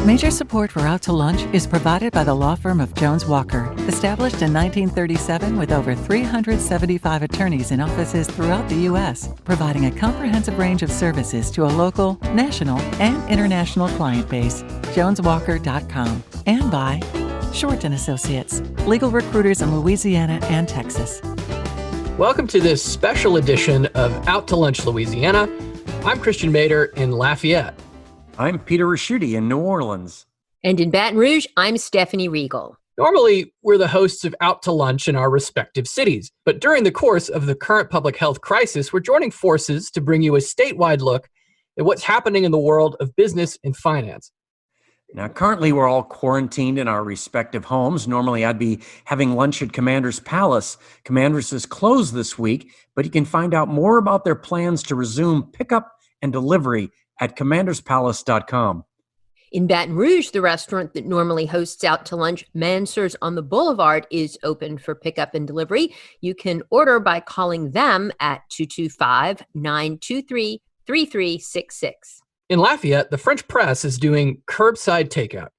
Major support for Out to Lunch is provided by the law firm of Jones Walker, established in 1937 with over 375 attorneys in offices throughout the U.S., providing a comprehensive range of services to a local, national, and international client base. JonesWalker.com. And by Short & Associates, legal recruiters in Louisiana and Texas. Welcome to this special edition of Out to Lunch, Louisiana. I'm Christian Mader in Lafayette. I'm Peter Raschuti in New Orleans. And in Baton Rouge, I'm Stephanie Regal. Normally, we're the hosts of Out to Lunch in our respective cities. But during the course of the current public health crisis, we're joining forces to bring you a statewide look at what's happening in the world of business and finance. Now, currently, we're all quarantined in our respective homes. Normally, I'd be having lunch at Commander's Palace. Commander's is closed this week, but you can find out more about their plans to resume pickup and delivery at commanderspalace.com. In Baton Rouge, the restaurant that normally hosts Out to Lunch, Mansers on the Boulevard, is open for pickup and delivery. You can order by calling them at 225-923-3366. In Lafayette, the French Press is doing curbside takeout.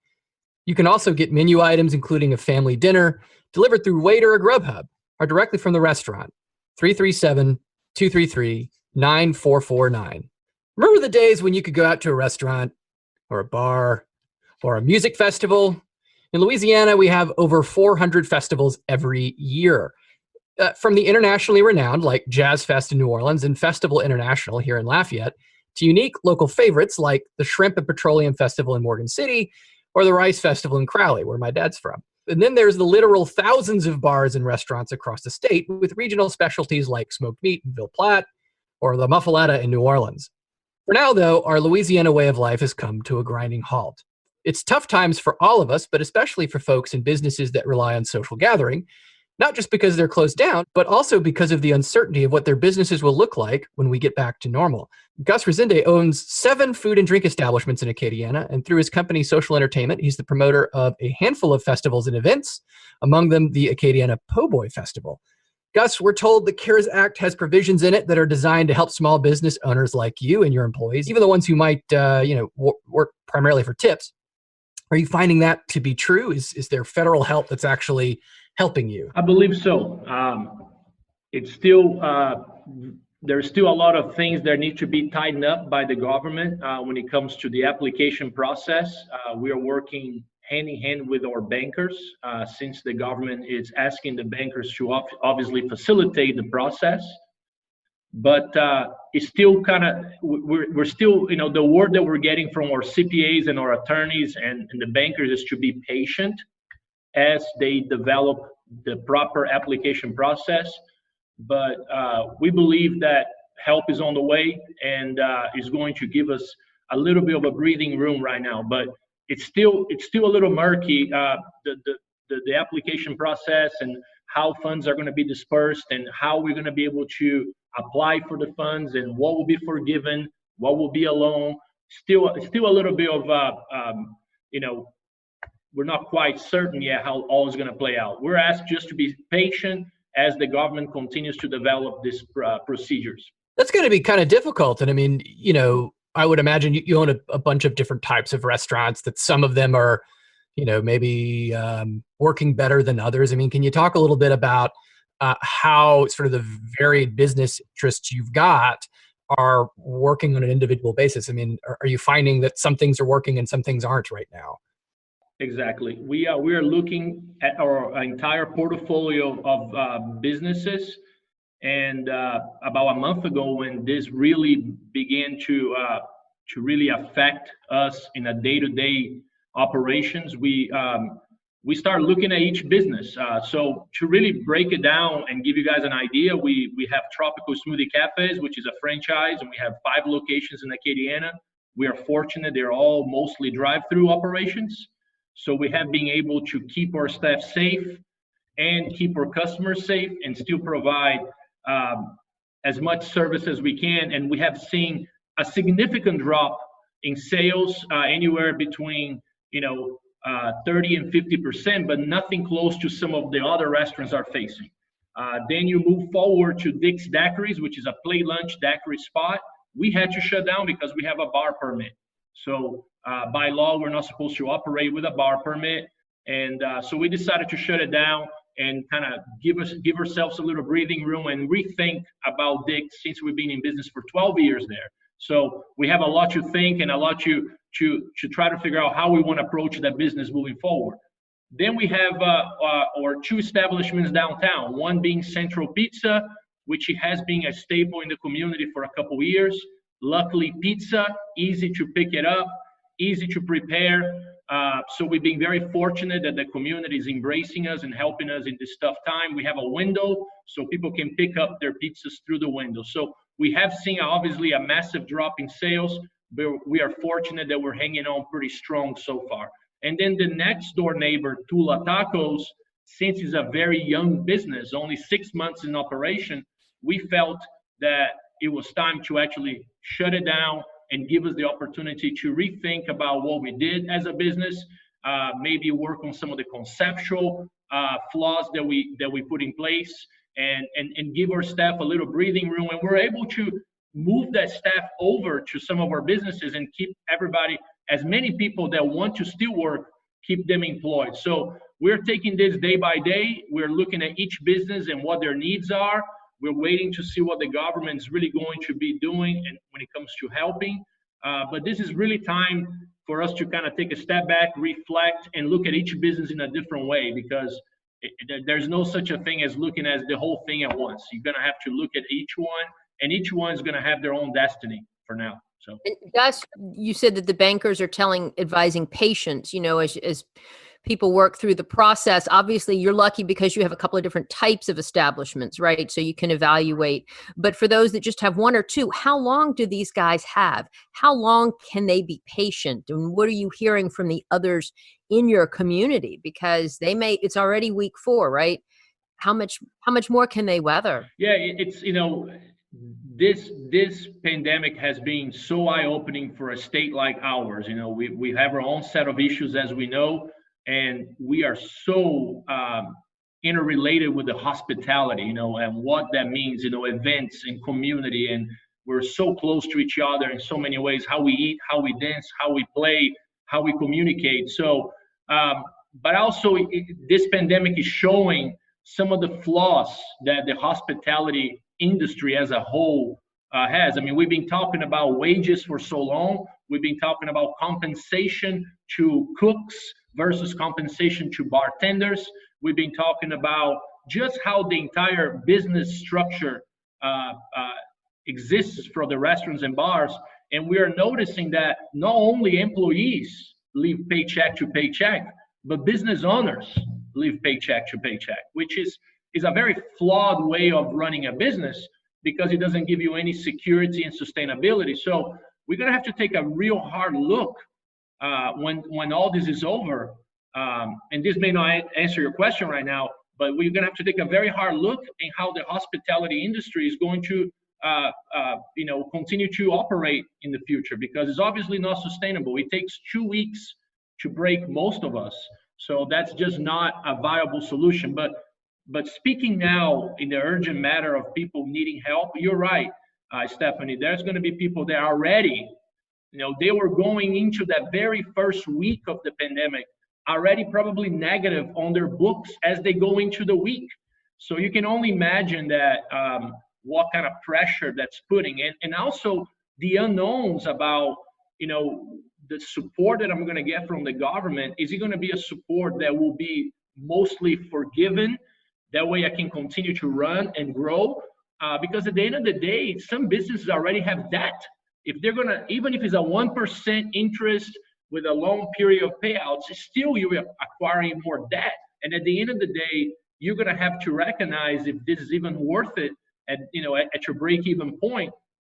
You can also get menu items, including a family dinner, delivered through Waiter or Grubhub, or directly from the restaurant, 337-233-9449. Remember the days when you could go out to a restaurant or a bar or a music festival? In Louisiana, we have over 400 festivals every year. From the internationally renowned, like Jazz Fest in New Orleans and Festival International here in Lafayette, to unique local favorites like the Shrimp and Petroleum Festival in Morgan City or the Rice Festival in Crowley, where my dad's from. And then there's the literal thousands of bars and restaurants across the state with regional specialties like smoked meat in Ville Platte or the muffaletta in New Orleans. For now, though, our Louisiana way of life has come to a grinding halt. It's tough times for all of us, but especially for folks in businesses that rely on social gathering, not just because they're closed down, but also because of the uncertainty of what their businesses will look like when we get back to normal. Gus Resende owns 7 food and drink establishments in Acadiana, and through his company Social Entertainment, he's the promoter of a handful of festivals and events, among them the Acadiana Po' Boy Festival. Gus, we're told the CARES Act has provisions in it that are designed to help small business owners like you and your employees, even the ones who might, work primarily for tips. Are you finding that to be true? Is there federal help that's actually helping you? I believe so. It's still there's still a lot of things that need to be tightened up by the government when it comes to the application process. We are working hand in hand with our bankers, since the government is asking the bankers to obviously facilitate the process. But it's still we're still, the word that we're getting from our CPAs and our attorneys and the bankers is to be patient as they develop the proper application process. But we believe that help is on the way and is going to give us a little bit of a breathing room right now. But it's still a little murky, the application process and how funds are going to be dispersed and how we're going to be able to apply for the funds and what will be forgiven, what will be a loan. Still a little bit of we're not quite certain yet how all is going to play out. We're asked just to be patient as the government continues to develop these procedures. That's going to be kind of difficult. And I mean, I would imagine you own a bunch of different types of restaurants that some of them are, maybe working better than others. I mean, can you talk a little bit about how sort of the varied business interests you've got are working on an individual basis? I mean, are you finding that some things are working and some things aren't right now? Exactly. We are looking at our entire portfolio of businesses. And about a month ago, when this really began to really affect us in a day-to-day operations, we start looking at each business. So to really break it down and give you guys an idea, we have Tropical Smoothie Cafes, which is a franchise, and we have 5 locations in Acadiana. We are fortunate they're all mostly drive-through operations. So we have been able to keep our staff safe and keep our customers safe and still provide as much service as we can. And we have seen a significant drop in sales, anywhere between 30 and 50%, but nothing close to some of the other restaurants are facing. Then you move forward to Dick's Daiquiris, which is a plate lunch daiquiri spot. We had to shut down because we have a bar permit. So By law, we're not supposed to operate with a bar permit. And so we decided to shut it down and kind of give ourselves a little breathing room and rethink about Dick's, since we've been in business for 12 years there. So we have a lot to think and a lot to try to figure out how we want to approach that business moving forward. Then we have our two establishments downtown, one being Central Pizza, which has been a staple in the community for a couple years. Luckily, pizza, easy to pick it up, easy to prepare. So we've been very fortunate that the community is embracing us and helping us in this tough time. We have a window so people can pick up their pizzas through the window. So we have seen obviously a massive drop in sales, but we are fortunate that we're hanging on pretty strong so far. And then the next door neighbor, Tula Tacos, since it's a very young business, only 6 months in operation, we felt that it was time to actually shut it down and give us the opportunity to rethink about what we did as a business, maybe work on some of the conceptual flaws that we put in place, and give our staff a little breathing room. And we're able to move that staff over to some of our businesses and keep everybody, as many people that want to still work, keep them employed. So we're taking this day by day. We're looking at each business and what their needs are. We're waiting to see what the government is really going to be doing and when it comes to helping. But this is really time for us to kind of take a step back, reflect, and look at each business in a different way, because there's no such a thing as looking at the whole thing at once. You're going to have to look at each one, and each one is going to have their own destiny for now. So, and Gus, you said that the bankers are advising patients, as people work through the process. Obviously, you're lucky because you have a couple of different types of establishments, right? So you can evaluate. But for those that just have one or two, how long do these guys have? How long can they be patient? And what are you hearing from the others in your community? Because it's already week 4, right? How much more can they weather? Yeah, it's, this pandemic has been so eye-opening for a state like ours. We have our own set of issues, as we know, and we are so interrelated with the hospitality, and what that means, events and community, and we're so close to each other in so many ways, how we eat, how we dance, how we play, how we communicate. So, but also this pandemic is showing some of the flaws that the hospitality industry as a whole has. I mean, we've been talking about wages for so long. We've been talking about compensation to cooks versus compensation to bartenders. We've been talking about just how the entire business structure exists for the restaurants and bars. And we are noticing that not only employees live paycheck to paycheck, but business owners live paycheck to paycheck, which is a very flawed way of running a business, because it doesn't give you any security and sustainability. So we're going to have to take a real hard look when all this is over. And this may not answer your question right now, but we're going to have to take a very hard look in how the hospitality industry is going to continue to operate in the future, because it's obviously not sustainable. It takes 2 weeks to break most of us. So that's just not a viable solution. But speaking now in the urgent matter of people needing help, you're right, Stephanie. There's going to be people that are already, they were going into that very first week of the pandemic already probably negative on their books as they go into the week. So you can only imagine that what kind of pressure that's putting in, and also the unknowns about, the support that I'm going to get from the government. Is it going to be a support that will be mostly forgiven? That way I can continue to run and grow. Because at the end of the day, some businesses already have debt. If they're going to, even if it's a 1% interest with a long period of payouts, still you're acquiring more debt. And at the end of the day, you're going to have to recognize if this is even worth it at your break-even point,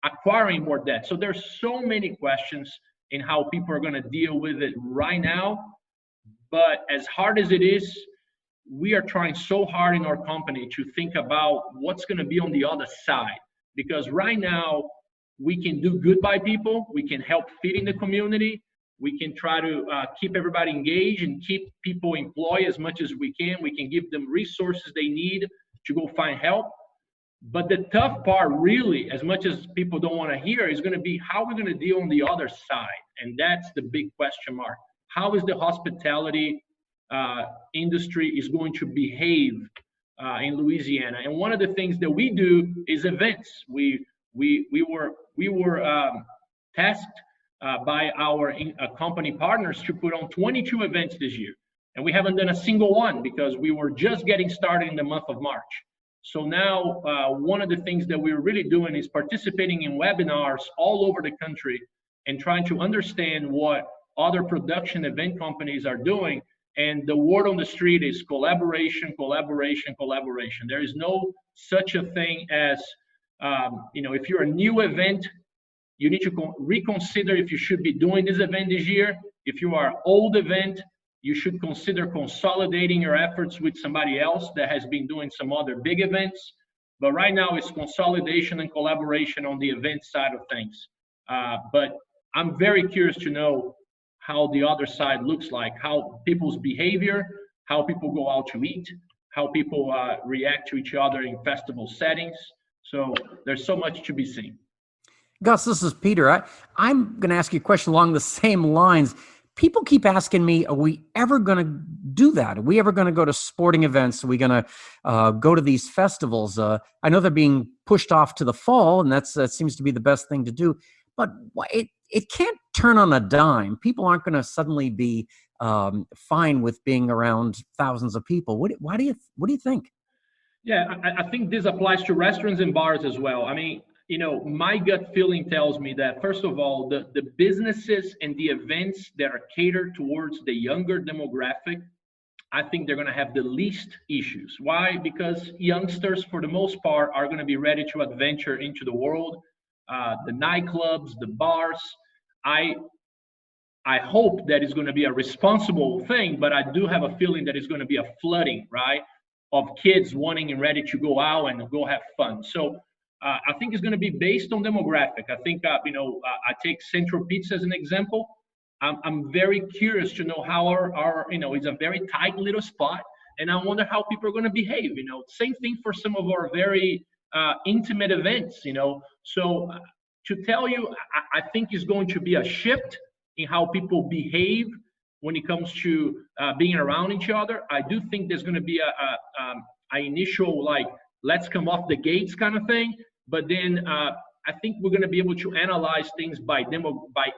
acquiring more debt. So there's so many questions in how people are going to deal with it right now. But as hard as it is, we are trying so hard in our company to think about what's going to be on the other side. Because right now, we can do good by people. We can help feed in the community. We can try to keep everybody engaged and keep people employed as much as we can. We can give them resources they need to go find help. But the tough part, really, as much as people don't want to hear, is going to be how we're going to deal on the other side. And that's the big question mark. How is the hospitality industry is going to behave in Louisiana? And one of the things that we do is events. We were tasked by our company partners to put on 22 events this year. And we haven't done a single one because we were just getting started in the month of March. So now one of the things that we're really doing is participating in webinars all over the country and trying to understand what other production event companies are doing. And the word on the street is collaboration, collaboration, collaboration. There is no such a thing as, if you're a new event, you need to reconsider if you should be doing this event this year. If you are an old event, you should consider consolidating your efforts with somebody else that has been doing some other big events. But right now it's consolidation and collaboration on the event side of things. But I'm very curious to know how the other side looks like, how people's behavior, how people go out to eat, how people react to each other in festival settings. So there's so much to be seen. Gus, this is Peter. I'm going to ask you a question along the same lines. People keep asking me, are we ever going to do that? Are we ever going to go to sporting events? Are we going to go to these festivals? I know they're being pushed off to the fall, and that seems to be the best thing to do. But it can't turn on a dime. People aren't going to suddenly be fine with being around thousands of people. What do you think? Yeah, I think this applies to restaurants and bars as well. I mean, my gut feeling tells me that, first of all, the businesses and the events that are catered towards the younger demographic, I think they're going to have the least issues. Why? Because youngsters, for the most part, are going to be ready to adventure into the world, the nightclubs, the bars. I hope that it's going to be a responsible thing, but I do have a feeling that it's going to be a flooding, right, of kids wanting and ready to go out and go have fun. So I think it's going to be based on demographic. I think, I take Central Pizza as an example. I'm very curious to know how our it's a very tight little spot, and I wonder how people are going to behave. Same thing for some of our very intimate events. So to tell you, I think it's going to be a shift in how people behave when it comes to being around each other. I do think there's going to be a initial, like, let's come off the gates kind of thing. But then I think we're going to be able to analyze things by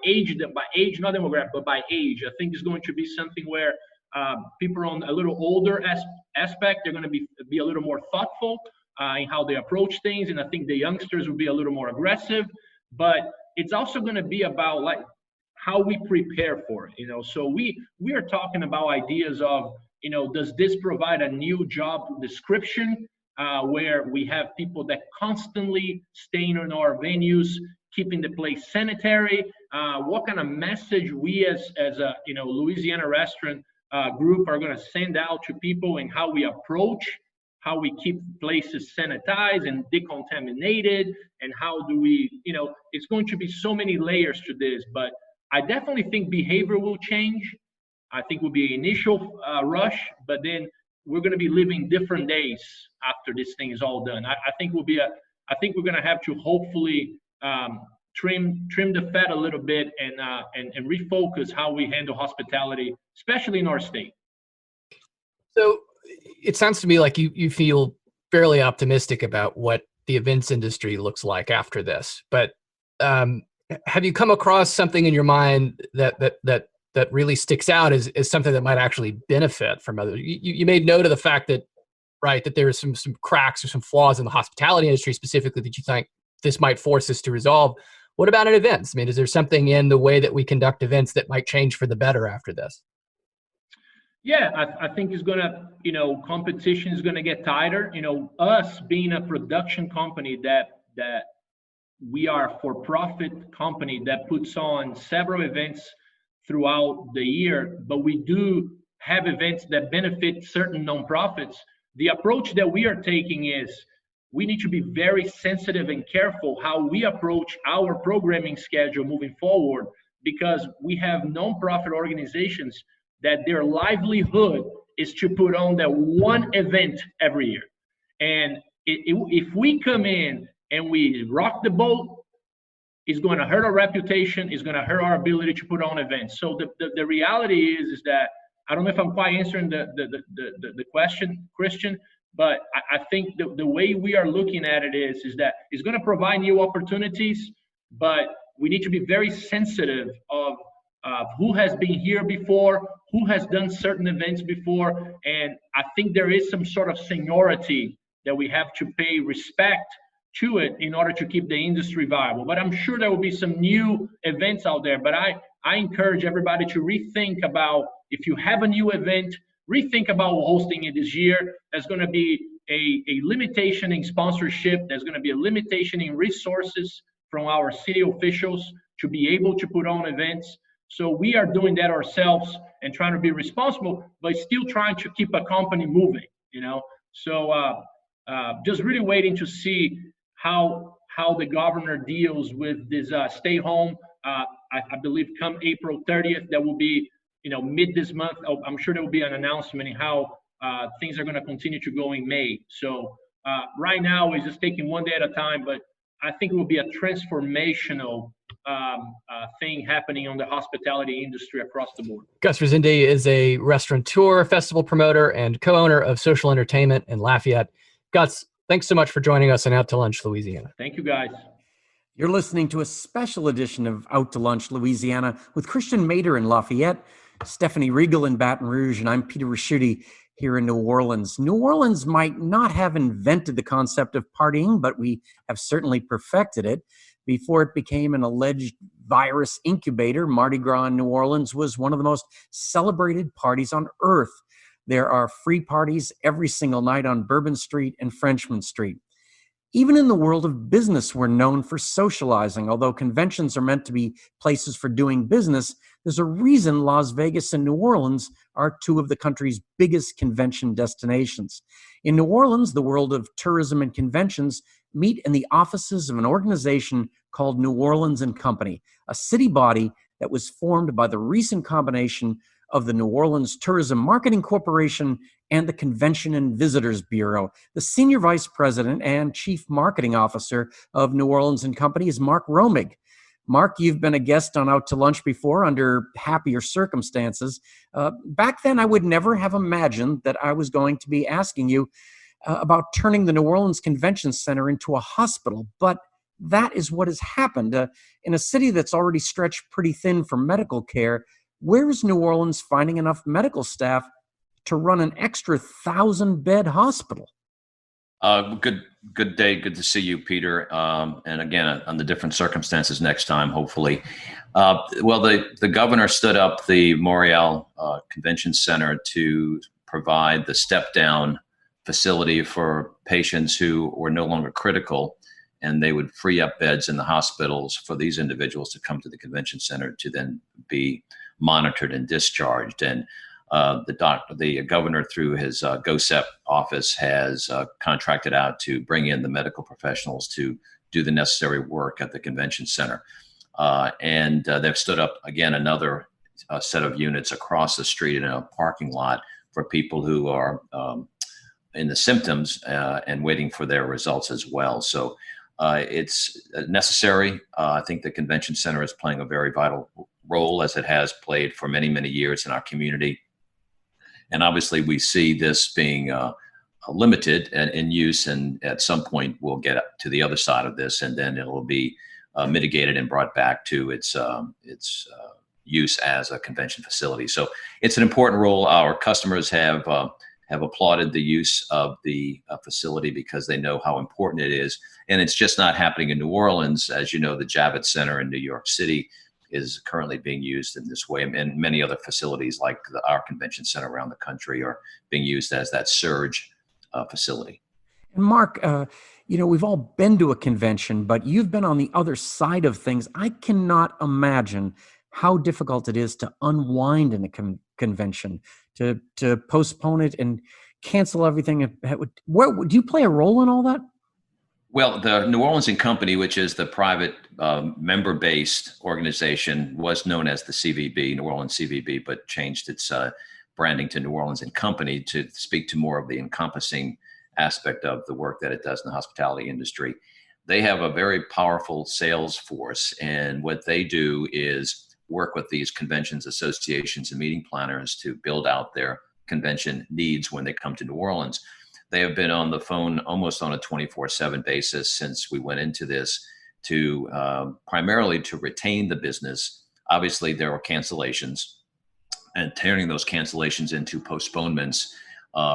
age, not demographic, but by age. I think it's going to be something where people on a little older aspect, they're going to be a little more thoughtful in how they approach things. And I think the youngsters will be a little more aggressive. But it's also going to be about, like, how we prepare for it. So we are talking about ideas of, does this provide a new job description where we have people that constantly staying in our venues, keeping the place sanitary? What kind of message we as a Louisiana restaurant group are going to send out to people, and how we approach, how we keep places sanitized and decontaminated, and how do we, it's going to be so many layers to this. But I definitely think behavior will change. I think will be an initial rush, but then we're going to be living different days after this thing is all done. I think we're going to have to hopefully trim the fat a little bit and refocus how we handle hospitality, especially in our state. So it sounds to me like you feel fairly optimistic about what the events industry looks like after this. But have you come across something in your mind that really sticks out as something that might actually benefit from others? You made note of the fact that, right, that there are some cracks or some flaws in the hospitality industry specifically that you think this might force us to resolve. What about in events? I mean, is there something in the way that we conduct events that might change for the better after this? Yeah, I think it's going to, competition is going to get tighter. Us being a production company that we are a for-profit company that puts on several events throughout the year, but we do have events that benefit certain nonprofits. The approach that we are taking is we need to be very sensitive and careful how we approach our programming schedule moving forward, because we have nonprofit organizations that their livelihood is to put on that one event every year. And if we come in and we rock the boat, it's going to hurt our reputation. It's going to hurt our ability to put on events. So the reality is that I don't know if I'm quite answering the question, Christian, but I think the way we are looking at it is that it's going to provide new opportunities, but we need to be very sensitive of who has been here before, who has done certain events before, and I think there is some sort of seniority that we have to pay respect to it in order to keep the industry viable. But I'm sure there will be some new events out there, but I encourage everybody to rethink about, if you have a new event, rethink about hosting it this year. There's going to be a limitation in sponsorship. There's going to be a limitation in resources from our city officials to be able to put on events. So we are doing that ourselves and trying to be responsible, but still trying to keep a company moving, you know? So just really waiting to see how the governor deals with this stay home. I believe come April 30th, that will be, you know, mid this month. I'm sure there will be an announcement in how things are going to continue to go in May. So right now we're just taking one day at a time, but I think it will be a transformational thing happening on the hospitality industry across the board. Gus Resende is a restaurateur, festival promoter, and co-owner of Social Entertainment in Lafayette. Gus, thanks so much for joining us on Out to Lunch, Louisiana. Thank you, guys. You're listening to a special edition of Out to Lunch, Louisiana, with Christian Mader in Lafayette, Stephanie Regal in Baton Rouge, and I'm Peter Raschuti here in New Orleans. New Orleans might not have invented the concept of partying, but we have certainly perfected it. Before it became an alleged virus incubator, Mardi Gras in New Orleans was one of the most celebrated parties on earth. There are free parties every single night on Bourbon Street and Frenchmen Street. Even in the world of business, we're known for socializing. Although conventions are meant to be places for doing business, there's a reason Las Vegas and New Orleans are two of the country's biggest convention destinations. In New Orleans, the world of tourism and conventions meet in the offices of an organization called New Orleans and Company, a city body that was formed by the recent combination of the New Orleans Tourism Marketing Corporation and the Convention and Visitors Bureau. The senior vice president and chief marketing officer of New Orleans and Company is Mark Romig. Mark, you've been a guest on Out to Lunch before under happier circumstances. Back then, I would never have imagined that I was going to be asking you about turning the New Orleans Convention Center into a hospital, but that is what has happened. In a city that's already stretched pretty thin for medical care, where is New Orleans finding enough medical staff to run an extra 1,000-bed hospital? Good day. Good to see you, Peter. And again, on the different circumstances next time, hopefully. Well, the governor stood up the Morial Convention Center to provide the step-down facility for patients who were no longer critical, and they would free up beds in the hospitals for these individuals to come to the convention center to then be monitored and discharged. And the governor, through his GOSEP office, has contracted out to bring in the medical professionals to do the necessary work at the convention center. And they've stood up, again, another set of units across the street in a parking lot for people who are in the symptoms and waiting for their results as well. So it's necessary. I think the convention center is playing a very vital role, as it has played for many, many years in our community. And obviously we see this being limited and in use, and at some point we'll get to the other side of this, and then it'll be mitigated and brought back to its use as a convention facility. So it's an important role. Our customers have applauded the use of the facility because they know how important it is. And it's just not happening in New Orleans. As you know, the Javits Center in New York City is currently being used in this way, and many other facilities like our convention center around the country are being used as that surge facility. And Mark, we've all been to a convention, but you've been on the other side of things. I cannot imagine how difficult it is to unwind in a convention, to postpone it and cancel everything. Do you play a role in all that? Well, the New Orleans and Company, which is the private member-based organization, was known as the CVB, New Orleans CVB, but changed its branding to New Orleans and Company to speak to more of the encompassing aspect of the work that it does in the hospitality industry. They have a very powerful sales force, and what they do is work with these conventions, associations, and meeting planners to build out their convention needs when they come to New Orleans. They have been on the phone almost on a 24/7 basis since we went into this to primarily to retain the business. Obviously, there were cancellations, and turning those cancellations into postponements,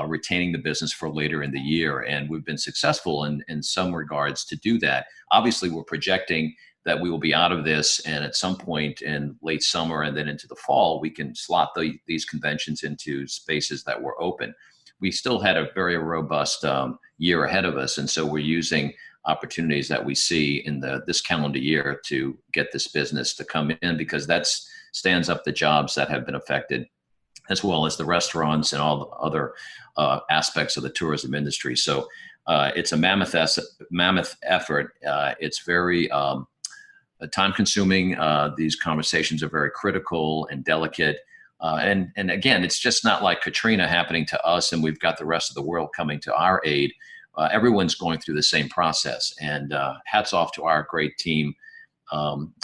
retaining the business for later in the year. And we've been successful in some regards to do that. Obviously, we're projecting that we will be out of this, and at some point in late summer and then into the fall, we can slot these conventions into spaces that were open. We still had a very robust year ahead of us, and so we're using opportunities that we see in this calendar year to get this business to come in, because that stands up the jobs that have been affected, as well as the restaurants and all the other aspects of the tourism industry. So it's a mammoth effort. It's very time consuming. These conversations are very critical and delicate. And again, it's just not like Katrina happening to us and we've got the rest of the world coming to our aid. Everyone's going through the same process. And hats off to our great team,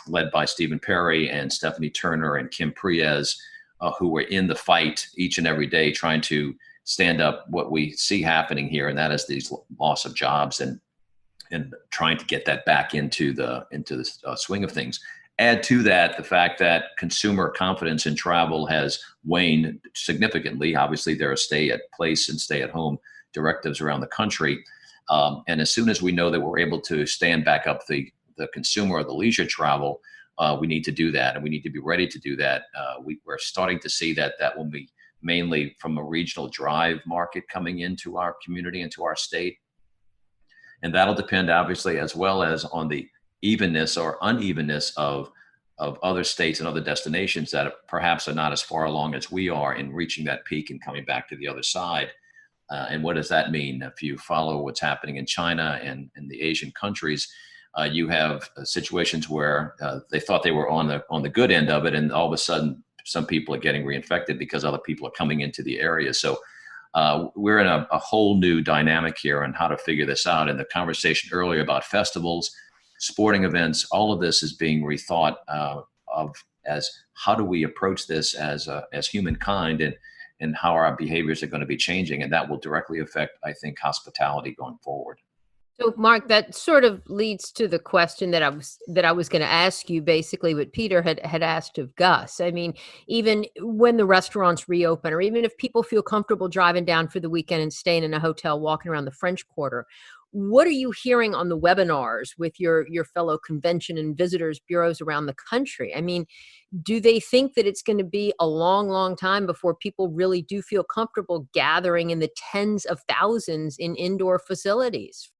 led by Stephen Perry and Stephanie Turner and Kim Priez, who were in the fight each and every day trying to stand up what we see happening here, and that is these loss of jobs and trying to get that back into the swing of things. Add to that the fact that consumer confidence in travel has waned significantly. Obviously, there are stay-at-place and stay-at-home directives around the country. And as soon as we know that we're able to stand back up the consumer or the leisure travel, we need to do that, and we need to be ready to do that. We're starting to see that will be mainly from a regional drive market coming into our community, into our state. And that'll depend, obviously, as well as on the evenness or unevenness of other states and other destinations that perhaps are not as far along as we are in reaching that peak and coming back to the other side. And what does that mean? If you follow what's happening in China and in the Asian countries, you have situations where they thought they were on the good end of it, and all of a sudden some people are getting reinfected because other people are coming into the area. So we're in a whole new dynamic here on how to figure this out. And the conversation earlier about festivals, sporting events, all of this is being rethought of as how do we approach this as humankind, and how our behaviors are going to be changing, and that will directly affect, I think, hospitality going forward. So, Mark, that sort of leads to the question that I was going to ask you, basically what Peter had asked of Gus. I mean, even when the restaurants reopen, or even if people feel comfortable driving down for the weekend and staying in a hotel, walking around the French Quarter, what are you hearing on the webinars with your fellow convention and visitors bureaus around the country? I mean, do they think that it's going to be a long, long time before people really do feel comfortable gathering in the tens of thousands in indoor facilities?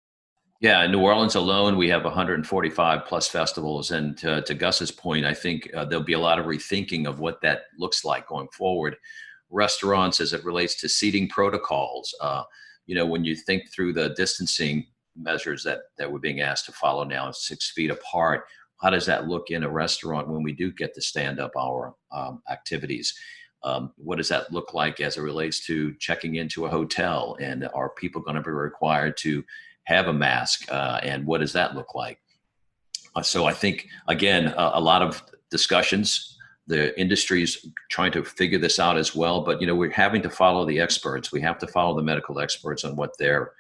Yeah, in New Orleans alone, we have 145 plus festivals. And to Gus's point, I think there'll be a lot of rethinking of what that looks like going forward. Restaurants, as it relates to seating protocols, when you think through the distancing measures that we're being asked to follow now, 6 feet apart, how does that look in a restaurant when we do get to stand up our activities? What does that look like as it relates to checking into a hotel? And are people going to be required to have a mask? And what does that look like? So I think, again, a lot of discussions. The industry's trying to figure this out as well, but we're having to follow the experts. We have to follow the medical experts on what they're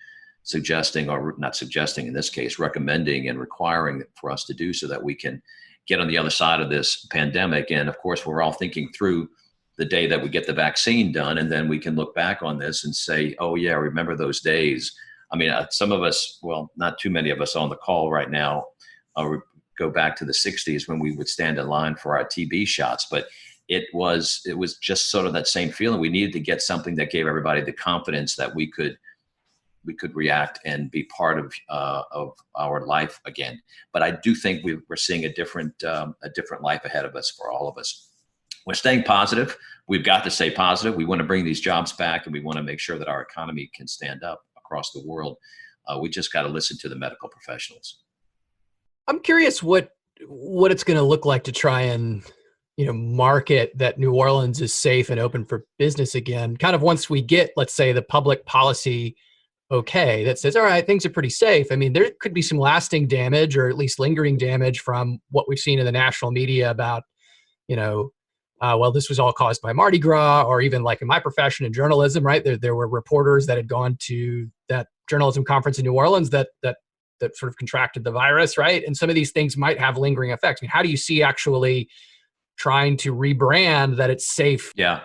suggesting, or not suggesting in this case, recommending and requiring for us to do, so that we can get on the other side of this pandemic. And of course, we're all thinking through the day that we get the vaccine done, and then we can look back on this and say, oh yeah, remember those days. I mean, some of us, well, not too many of us on the call right now, go back to the 60s when we would stand in line for our TB shots, but it was just sort of that same feeling. We needed to get something that gave everybody the confidence that we could react and be part of our life again. But I do think we're seeing a different life ahead of us for all of us. We're staying positive. We've got to stay positive. We want to bring these jobs back, and we want to make sure that our economy can stand up across the world. We just got to listen to the medical professionals. I'm curious what it's going to look like to try and market that New Orleans is safe and open for business again. Kind of once we get, let's say, the public policy okay, that says, all right, things are pretty safe. I mean, there could be some lasting damage or at least lingering damage from what we've seen in the national media about, well, this was all caused by Mardi Gras, or even like in my profession in journalism, right? There were reporters that had gone to that journalism conference in New Orleans that sort of contracted the virus, right? And some of these things might have lingering effects. I mean, how do you see actually trying to rebrand that it's safe? Yeah,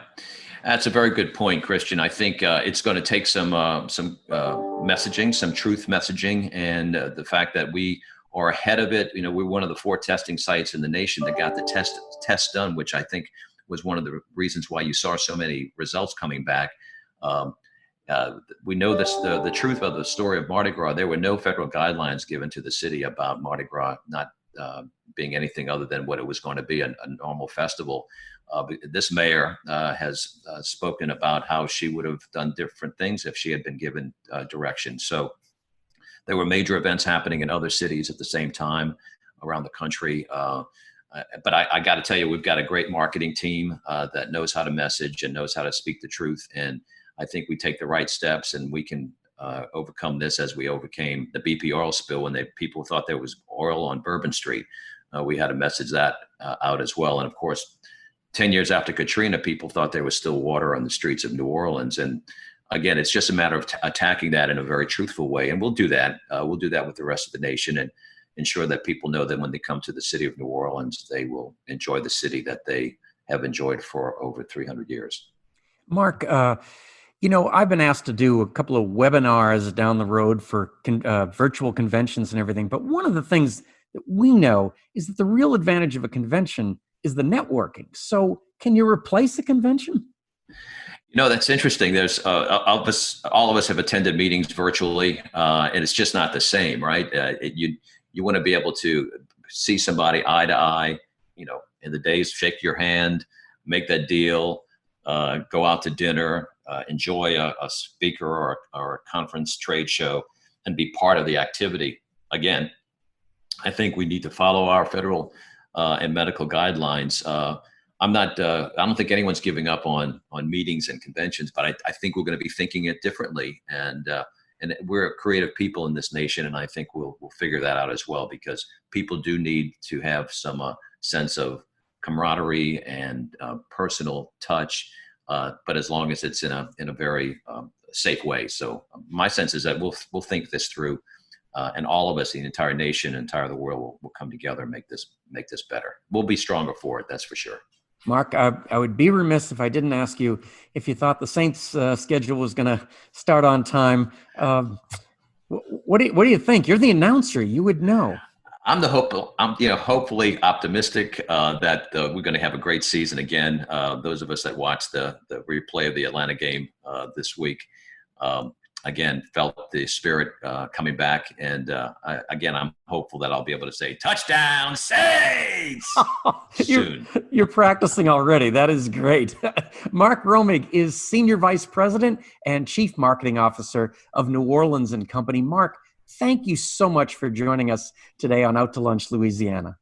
that's a very good point, Christian. I think it's going to take some messaging, some truth messaging, and the fact that we are ahead of it. We're one of the 4 testing sites in the nation that got the test done, which I think was one of the reasons why you saw so many results coming back. We know this, the truth of the story of Mardi Gras. There were no federal guidelines given to the city about Mardi Gras not being anything other than what it was going to be, a normal festival. This mayor has spoken about how she would have done different things if she had been given direction. So there were major events happening in other cities at the same time around the country. But I got to tell you, we've got a great marketing team that knows how to message and knows how to speak the truth. And I think we take the right steps, and we can overcome this as we overcame the BP oil spill when people thought there was oil on Bourbon Street. We had to message that out as well. And of course, 10 years after Katrina, people thought there was still water on the streets of New Orleans. And again, it's just a matter of attacking that in a very truthful way. And we'll do that. We'll do that with the rest of the nation and ensure that people know that when they come to the city of New Orleans, they will enjoy the city that they have enjoyed for over 300 years. Mark, I've been asked to do a couple of webinars down the road for virtual conventions and everything. But one of the things that we know is that the real advantage of a convention is the networking. So can you replace a convention? That's interesting. There's all of us have attended meetings virtually, and it's just not the same, right? You want to be able to see somebody eye to eye, in the days, shake your hand, make that deal, go out to dinner, enjoy a speaker or a conference trade show, and be part of the activity. Again, I think we need to follow our federal and medical guidelines. I don't think anyone's giving up on meetings and conventions, but I think we're going to be thinking it differently. And we're creative people in this nation, and I think we'll figure that out as well, because people do need to have some sense of camaraderie and personal touch, but as long as it's in a very safe way. So my sense is that we'll think this through, and all of us, the entire nation, entire the world, will come together and make this better. We'll be stronger for it, that's for sure. Mark, I would be remiss if I didn't ask you if you thought the Saints' schedule was going to start on time. What do you think? You're the announcer. You would know. I'm hopefully optimistic that we're going to have a great season again. Those of us that watched the replay of the Atlanta game this week, again, felt the spirit coming back. And I'm hopeful that I'll be able to say, touchdown Saints soon. You're practicing already. That is great. Mark Romig is Senior Vice President and Chief Marketing Officer of New Orleans and Company. Mark, thank you so much for joining us today on Out to Lunch, Louisiana.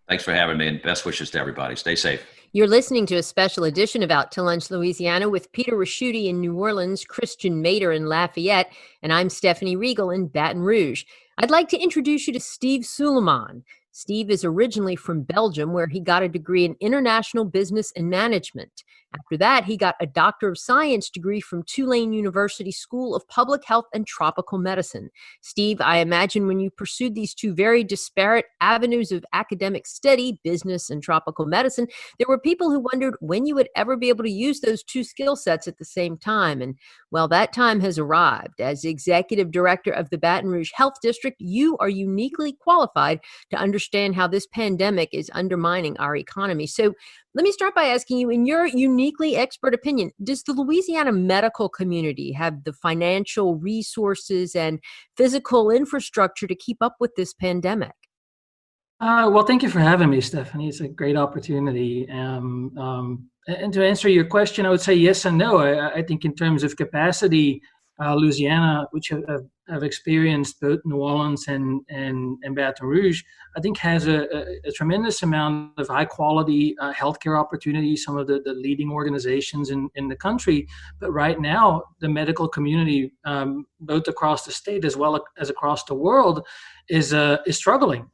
Thanks for having me, and best wishes to everybody. Stay safe. You're listening to a special edition of Out to Lunch, Louisiana with Peter Raschuti in New Orleans, Christian Mader in Lafayette, and I'm Stephanie Riegel in Baton Rouge. I'd like to introduce you to Steve Suleiman. Steve is originally from Belgium, where he got a degree in international business and management. After that, he got a Doctor of Science degree from Tulane University School of Public Health and Tropical Medicine. Steve, I imagine when you pursued these two very disparate avenues of academic study, business and tropical medicine, there were people who wondered when you would ever be able to use those two skill sets at the same time. And well, that time has arrived. As Executive Director of the Baton Rouge Health District, you are uniquely qualified to understand how this pandemic is undermining our economy. So let me start by asking you, in your uniquely expert opinion, does the Louisiana medical community have the financial resources and physical infrastructure to keep up with this pandemic? Well, thank you for having me, Stephanie. It's a great opportunity. And to answer your question, I would say yes and no. I think in terms of capacity, Louisiana, which have experienced both New Orleans and Baton Rouge, I think has a tremendous amount of high quality healthcare opportunities, some of the leading organizations in the country. But right now, the medical community, both across the state as well as across the world, is struggling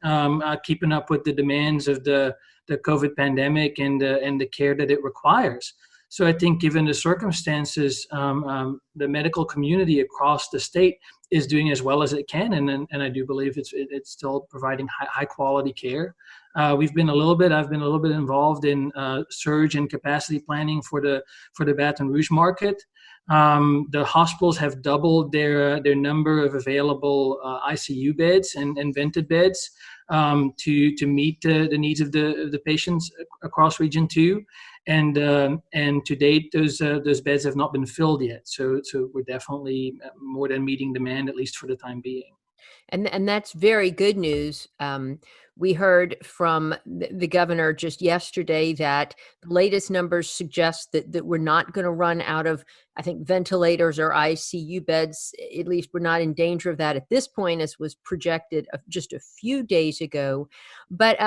keeping up with the demands of the COVID pandemic and the care that it requires. So I think given the circumstances, the medical community across the state is doing as well as it can, and I do believe it's still providing high quality care. I've been a little bit involved in surge and capacity planning for the Baton Rouge market. The hospitals have doubled their number of available ICU beds and vented beds to meet the needs of the patients across Region 2. And to date, those beds have not been filled yet. So we're definitely more than meeting demand, at least for the time being. And that's very good news. We heard from the governor just yesterday that the latest numbers suggest that we're not going to run out of, I think, ventilators or ICU beds. At least we're not in danger of that at this point, as was projected just a few days ago. But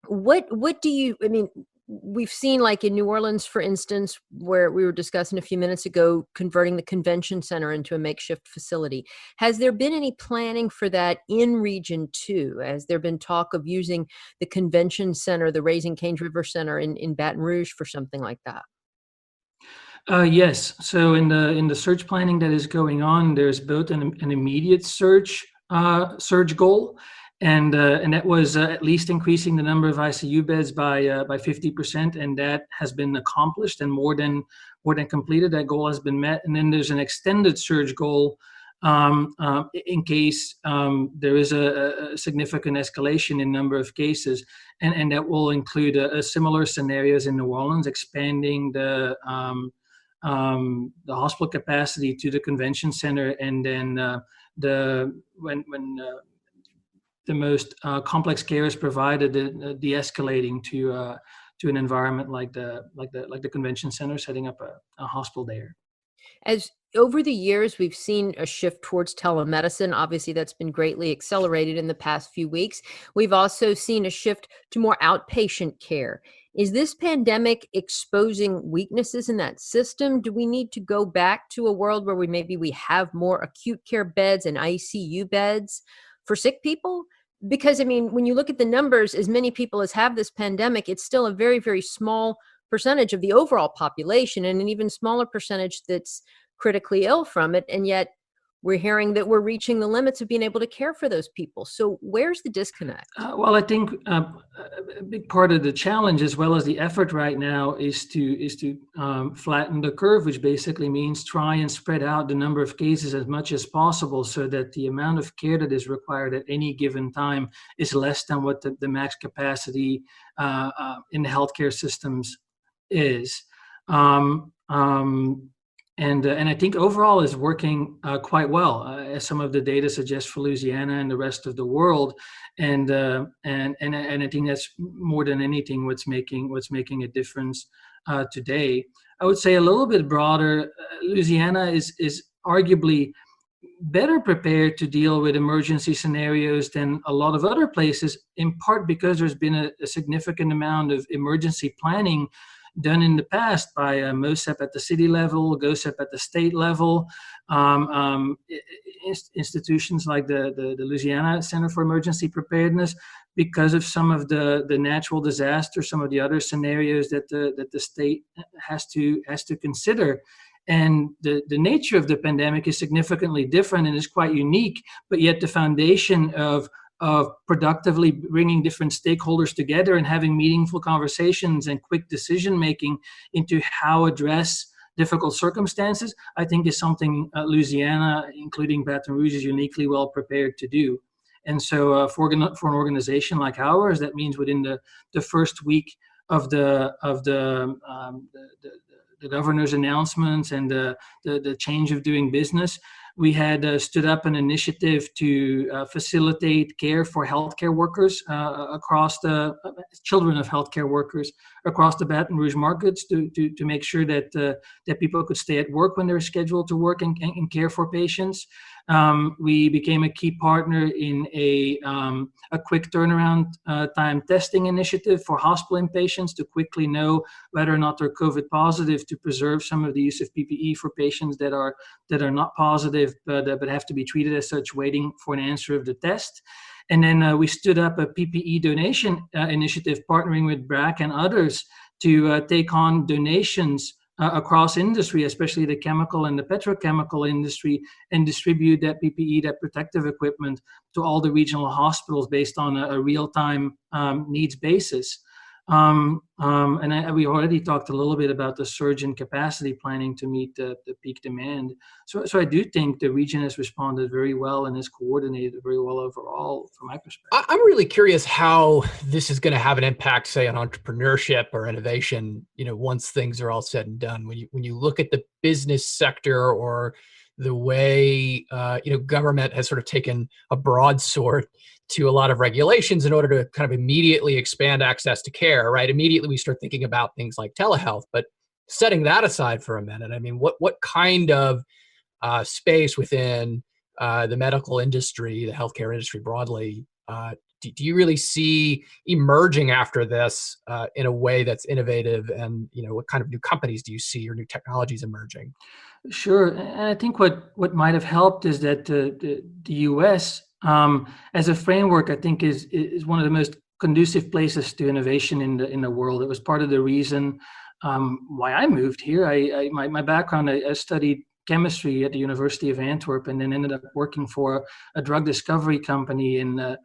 what do you, I mean, we've seen, like in New Orleans, for instance, where we were discussing a few minutes ago, converting the convention center into a makeshift facility. Has there been any planning for that in Region 2? Has there been talk of using the convention center, the Raising Cane's River Center in Baton Rouge for something like that? Yes. So in the surge planning that is going on, there's both an immediate surge goal, and that was at least increasing the number of ICU beds by 50%, and that has been accomplished and more than completed. That goal has been met. And then there's an extended surge goal in case there is a significant escalation in number of cases, and that will include a similar scenarios in New Orleans, expanding the hospital capacity to the convention center, and then when the most complex care is provided, de-escalating to an environment like the convention center, setting up a hospital there. As over the years, we've seen a shift towards telemedicine. Obviously, that's been greatly accelerated in the past few weeks. We've also seen a shift to more outpatient care. Is this pandemic exposing weaknesses in that system? Do we need to go back to a world where we have more acute care beds and ICU beds for sick people? Because, I mean, when you look at the numbers, as many people as have this pandemic, it's still a very, very small percentage of the overall population, and an even smaller percentage that's critically ill from it. And yet we're hearing that we're reaching the limits of being able to care for those people. So where's the disconnect? Well, I think a big part of the challenge, as well as the effort right now, is to flatten the curve, which basically means try and spread out the number of cases as much as possible, so that the amount of care that is required at any given time is less than what the max capacity in the healthcare systems is. And I think overall is working quite well, as some of the data suggests for Louisiana and the rest of the world. And I think that's more than anything what's making a difference today. I would say a little bit broader, Louisiana is arguably better prepared to deal with emergency scenarios than a lot of other places, in part because there's been a significant amount of emergency planning done in the past by MOSEP at the city level, GOSEP at the state level, institutions like the Louisiana Center for Emergency Preparedness, because of some of the natural disasters, some of the other scenarios that the state has to consider. And the nature of the pandemic is significantly different and is quite unique, but yet the foundation of productively bringing different stakeholders together and having meaningful conversations and quick decision making into how address difficult circumstances, I think is something Louisiana, including Baton Rouge, is uniquely well prepared to do. And so for an organization like ours, that means within the first week of the governor's announcements and the change of doing business, we had stood up an initiative to facilitate care for healthcare workers across the children of healthcare workers across the Baton Rouge markets to make sure that that people could stay at work when they're scheduled to work and care for patients. We became a key partner in a quick turnaround time testing initiative for hospital inpatients to quickly know whether or not they're COVID positive, to preserve some of the use of PPE for patients that are not positive but have to be treated as such, waiting for an answer of the test. And then we stood up a PPE donation initiative, partnering with BRAC and others to take on donations across industry, especially the chemical and the petrochemical industry, and distribute that PPE, that protective equipment, to all the regional hospitals based on a real-time needs basis. We already talked a little bit about the surge in capacity planning to meet the peak demand. So I do think the region has responded very well and has coordinated very well overall from my perspective. I'm really curious how this is going to have an impact, say, on entrepreneurship or innovation, once things are all said and done. When you look at the business sector, or the way, government has sort of taken a broadsword to a lot of regulations in order to kind of immediately expand access to care, right? Immediately we start thinking about things like telehealth. But setting that aside for a minute, I mean, what kind of space within the medical industry, the healthcare industry broadly, do you really see emerging after this in a way that's innovative? And what kind of new companies do you see, or new technologies emerging? Sure, and I think what might have helped is that the U.S. As a framework, I think is one of the most conducive places to innovation in the world. It was part of the reason why I moved here. My background, I studied chemistry at the University of Antwerp, and then ended up working for a drug discovery company in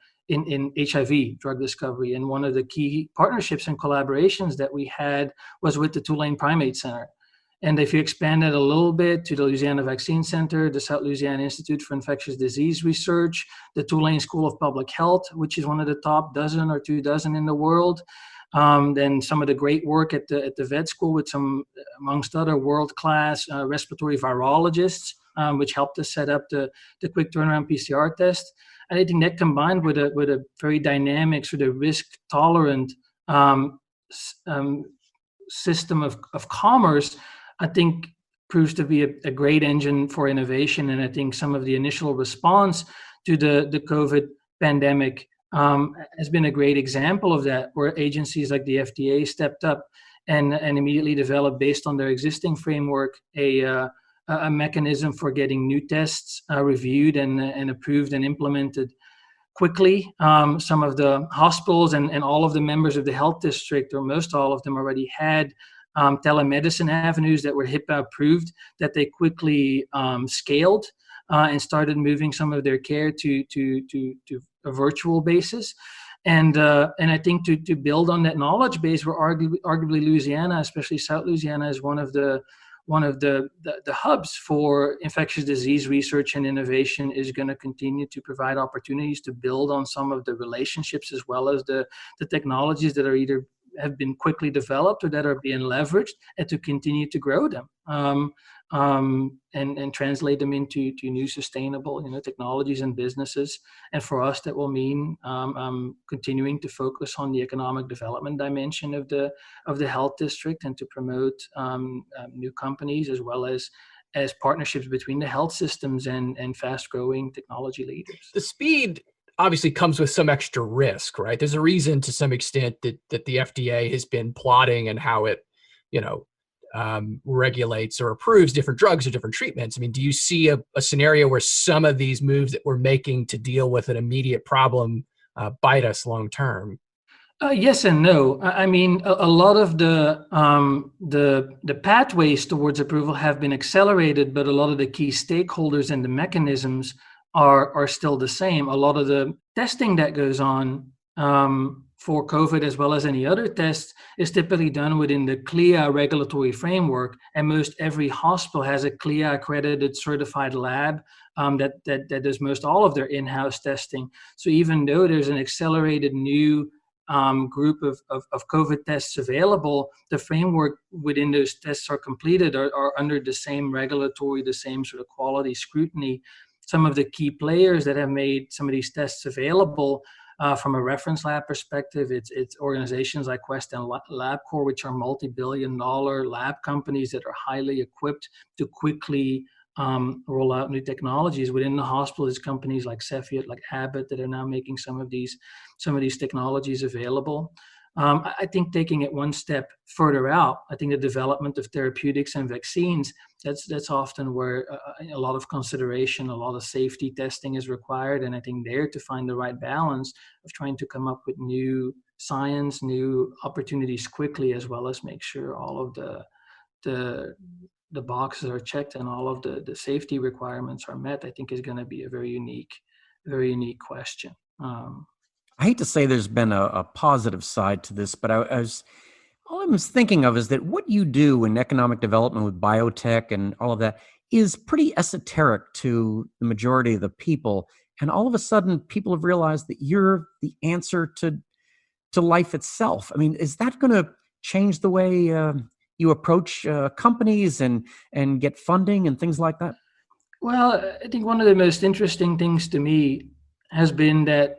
HIV drug discovery. And one of the key partnerships and collaborations that we had was with the Tulane Primate Center. And if you expand it a little bit to the Louisiana Vaccine Center, the South Louisiana Institute for Infectious Disease Research, the Tulane School of Public Health, which is one of the top dozen or 24 in the world, then some of the great work at the vet school with some, amongst other world-class respiratory virologists, which helped us set up the quick turnaround PCR test. And I think that, combined with a very dynamic, sort of risk-tolerant system of commerce, I think proves to be a great engine for innovation. And I think some of the initial response to the COVID pandemic has been a great example of that, where agencies like the FDA stepped up and immediately developed, based on their existing framework, a mechanism for getting new tests reviewed and approved and implemented quickly. Some of the hospitals and all of the members of the health district, or most all of them, already had telemedicine avenues that were HIPAA approved, that they quickly scaled and started moving some of their care to a virtual basis. And I think to build on that knowledge base, where arguably Louisiana, especially South Louisiana, is one of the hubs for infectious disease research and innovation, is going to continue to provide opportunities to build on some of the relationships, as well as the technologies that are either have been quickly developed or that are being leveraged, and to continue to grow them and translate them into new sustainable technologies and businesses. And for us, that will mean continuing to focus on the economic development dimension of the health district, and to promote new companies, as well as partnerships between the health systems and fast-growing technology leaders. The speed obviously comes with some extra risk, right? There's a reason to some extent that the FDA has been plotting and how it, regulates or approves different drugs or different treatments. I mean, do you see a scenario where some of these moves that we're making to deal with an immediate problem bite us long term? Yes and no. I mean, a lot of the pathways towards approval have been accelerated, but a lot of the key stakeholders and the mechanisms are still the same. A lot of the testing that goes on for COVID, as well as any other tests, is typically done within the CLIA regulatory framework, and most every hospital has a CLIA accredited certified lab that does most all of their in-house testing. So even though there's an accelerated new group of COVID tests available, the framework within those tests are completed are under the same regulatory, the same sort of quality scrutiny. Some of the key players that have made some of these tests available from a reference lab perspective, it's organizations like Quest and LabCorp, which are multi-billion-dollar lab companies that are highly equipped to quickly roll out new technologies. Within the hospital, there's companies like Cepheid, like Abbott, that are now making some of these technologies available. I think taking it one step further out, I think the development of therapeutics and vaccines, that's often where a lot of consideration, a lot of safety testing is required. And I think there to find the right balance of trying to come up with new science, new opportunities quickly, as well as make sure all of the boxes are checked and all of the safety requirements are met, I think is going to be a very unique question. I hate to say there's been a positive side to this, but all I was thinking of is that what you do in economic development with biotech and all of that is pretty esoteric to the majority of the people. And all of a sudden, people have realized that you're the answer to life itself. I mean, is that going to change the way you approach companies and get funding and things like that? Well, I think one of the most interesting things to me has been that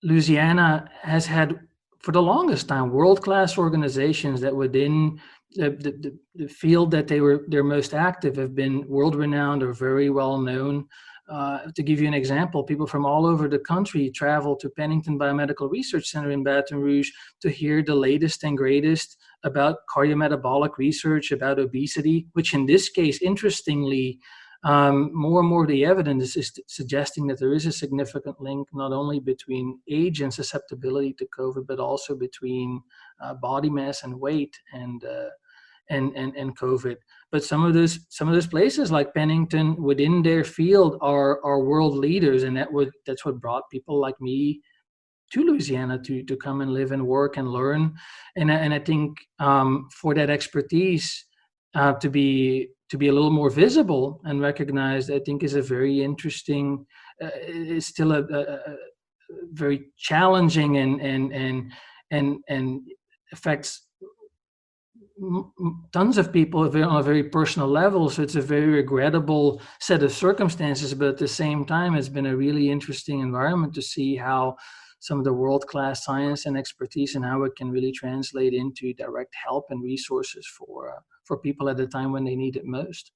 Louisiana has had, for the longest time, world-class organizations that within the field that they're most active have been world-renowned or very well-known. To give you an example, people from all over the country travel to Pennington Biomedical Research Center in Baton Rouge to hear the latest and greatest about cardiometabolic research, about obesity, which in this case, interestingly, more and more of the evidence is suggesting that there is a significant link not only between age and susceptibility to COVID, but also between body mass and weight and COVID. But some of those places like Pennington within their field are world leaders, and that's what brought people like me to Louisiana to come and live and work and learn. And I think for that expertise to be a little more visible and recognized, I think is a very interesting, is still a very challenging and affects tons of people on a very personal level. So it's a very regrettable set of circumstances, but at the same time, it's been a really interesting environment to see how some of the world-class science and expertise and how it can really translate into direct help and resources for people at a time when they need it most.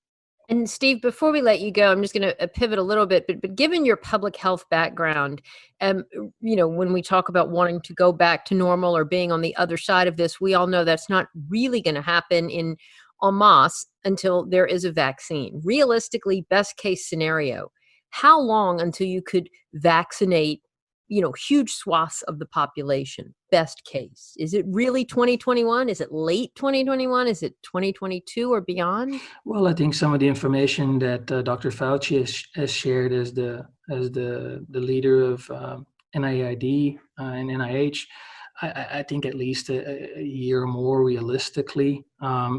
And Steve, before we let you go, I'm just going to pivot a little bit, but given your public health background, when we talk about wanting to go back to normal or being on the other side of this, we all know that's not really going to happen en masse until there is a vaccine. Realistically, best case scenario, how long until you could vaccinate huge swaths of the population? Best case. Is it really 2021? Is it late 2021? Is it 2022 or beyond? Well, I think some of the information that Dr. Fauci has shared as the leader of NIAID and NIH, I think at least a year or more realistically,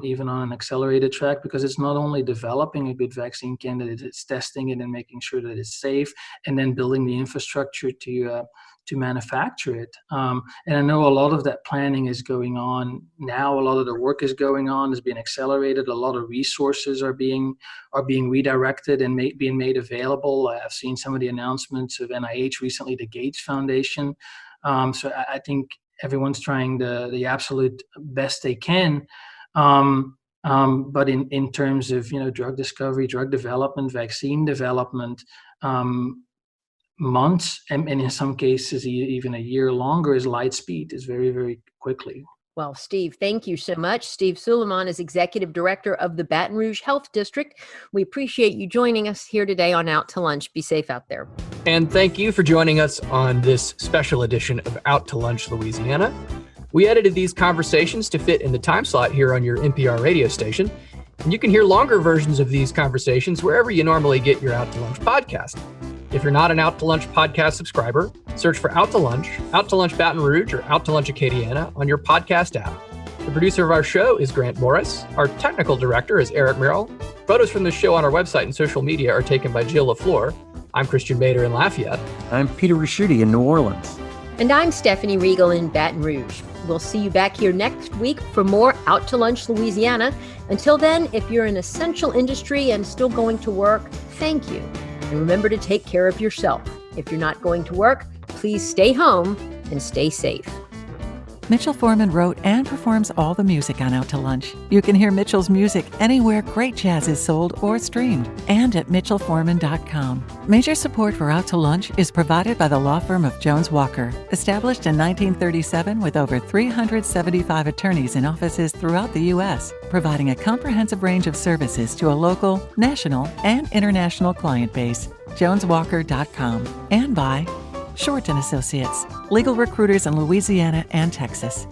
even on an accelerated track, because it's not only developing a good vaccine candidate, it's testing it and making sure that it's safe, and then building the infrastructure to manufacture it. And I know a lot of that planning is going on now. A lot of the work is going on, is being accelerated. A lot of resources are being redirected and being made available. I've seen some of the announcements of NIH recently, the Gates Foundation. So I think everyone's trying the absolute best they can. But in terms of, drug discovery, drug development, vaccine development, months, and in some cases, even a year longer is light speed, is very, very quickly. Well, Steve, thank you so much. Steve Suleiman is Executive Director of the Baton Rouge Health District. We appreciate you joining us here today on Out to Lunch. Be safe out there. And thank you for joining us on this special edition of Out to Lunch, Louisiana. We edited these conversations to fit in the time slot here on your NPR radio station. And you can hear longer versions of these conversations wherever you normally get your Out to Lunch podcast. If you're not an Out to Lunch podcast subscriber, search for Out to Lunch Baton Rouge, or Out to Lunch Acadiana on your podcast app. The producer of our show is Grant Morris. Our technical director is Eric Merrill. Photos from the show on our website and social media are taken by Jill LaFleur. I'm Christian Bader in Lafayette. I'm Peter Raschuti in New Orleans. And I'm Stephanie Regal in Baton Rouge. We'll see you back here next week for more Out to Lunch Louisiana. Until then, if you're an essential industry and still going to work, thank you. And remember to take care of yourself. If you're not going to work, please stay home and stay safe. Mitchell Foreman wrote and performs all the music on Out to Lunch. You can hear Mitchell's music anywhere great jazz is sold or streamed, and at mitchellforeman.com. Major support for Out to Lunch is provided by the law firm of Jones Walker, established in 1937 with over 375 attorneys in offices throughout the U.S., providing a comprehensive range of services to a local, national, and international client base. joneswalker.com. And by Short & Associates, legal recruiters in Louisiana and Texas.